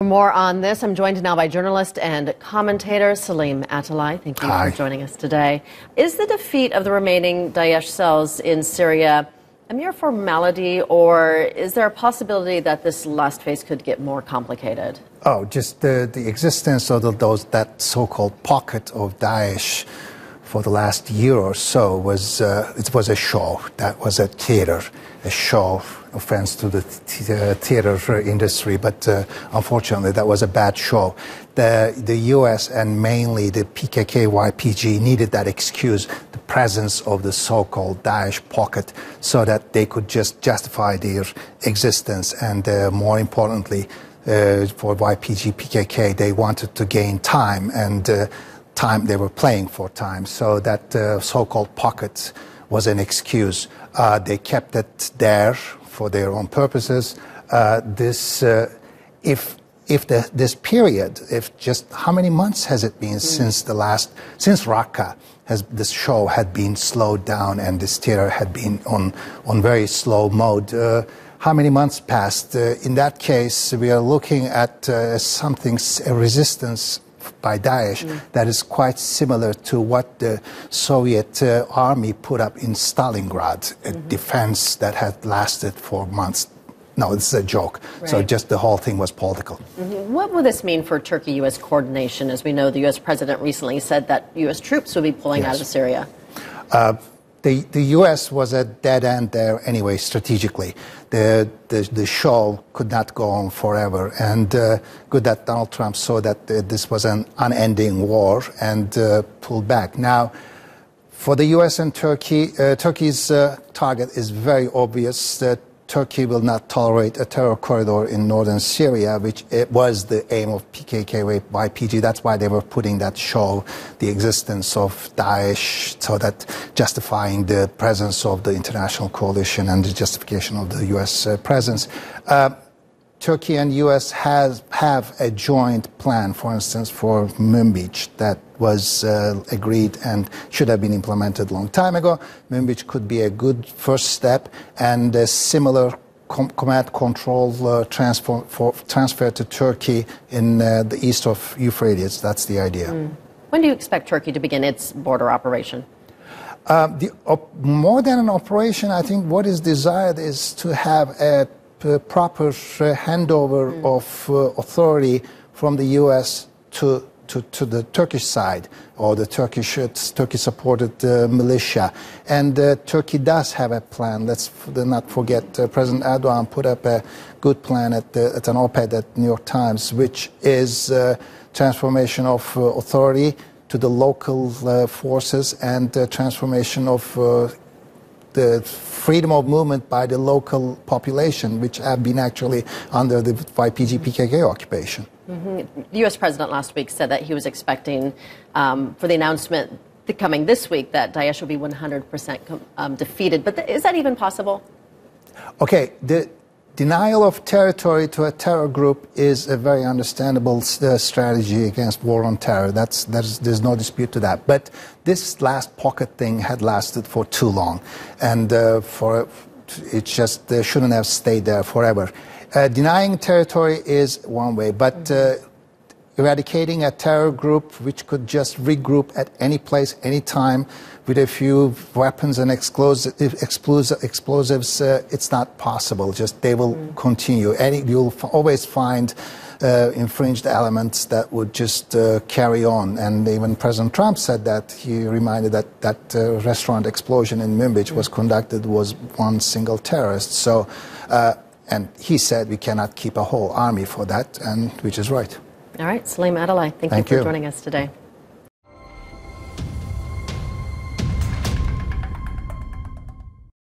For more on this, I'm joined now by journalist and commentator Selim Atalay. Thank you for joining us today. Is the defeat of the remaining Daesh cells in Syria a mere formality, or is there a possibility that this last phase could get more complicated? Oh, just the existence of that so-called pocket of Daesh for the last year or so was it was a show. That was a theater, a show. Offense to the theater industry, but unfortunately that was a bad show. The U.S. and mainly the PKK-YPG needed that excuse, the presence of the so-called Daesh pocket, so that they could just justify their existence. And more importantly, for YPG, PKK, they wanted to gain time, and they were playing for time. So that so-called pocket was an excuse. They kept it there for their own purposes. This period, if just how many months has it been since Raqqa, this show had been slowed down and this theater had been on very slow mode. How many months passed? In that case, we are looking at a resistance by Daesh that is quite similar to what the Soviet army put up in Stalingrad, a defense that had lasted for months. No, it's a joke. Right. So just the whole thing was political. What will this mean for Turkey-U.S. coordination? As we know, the U.S. president recently said that U.S. troops will be pulling out of Syria. The U.S. was at dead end there anyway, strategically. The show could not go on forever, and good that Donald Trump saw that this was an unending war and pulled back. Now, for the U.S. and Turkey, Turkey's target is very obvious. Turkey will not tolerate a terror corridor in northern Syria, which it was the aim of PKK-YPG. That's why they were putting that show, the existence of Daesh, so that justifying the presence of the international coalition and the justification of the U.S. presence. Turkey and U.S. have a joint plan, for instance, for Münbic that was agreed and should have been implemented a long time ago. Münbic could be a good first step, and a similar command control transfer to Turkey in the east of Euphrates. That's the idea. When do you expect Turkey to begin its border operation? More than an operation, I think what is desired is to have a proper handover of authority from the U.S. to the Turkish side, or the Turkey-supported militia. And Turkey does have a plan. Let's not forget President Erdogan put up a good plan at an op-ed at New York Times, which is transformation of authority to the local forces and transformation of the freedom of movement by the local population, which have been actually under the YPG-PKK occupation. The U.S. president last week said that he was expecting for the announcement coming this week that Daesh will be 100% defeated. But is that even possible? Okay, the denial of territory to a terror group is a very understandable strategy against war on terror. There's no dispute to that. But this last pocket thing had lasted for too long, and it just shouldn't have stayed there forever. Denying territory is one way, but eradicating a terror group which could just regroup at any place, any time, with a few weapons and explosives, it's not possible. Just they will continue. You'll always find infringed elements that would just carry on. And even President Trump said that. He reminded that restaurant explosion in Münbic was conducted was one single terrorist. So, and he said we cannot keep a whole army for that, and which is right. All right, Selim Atalay, thank you for joining us today.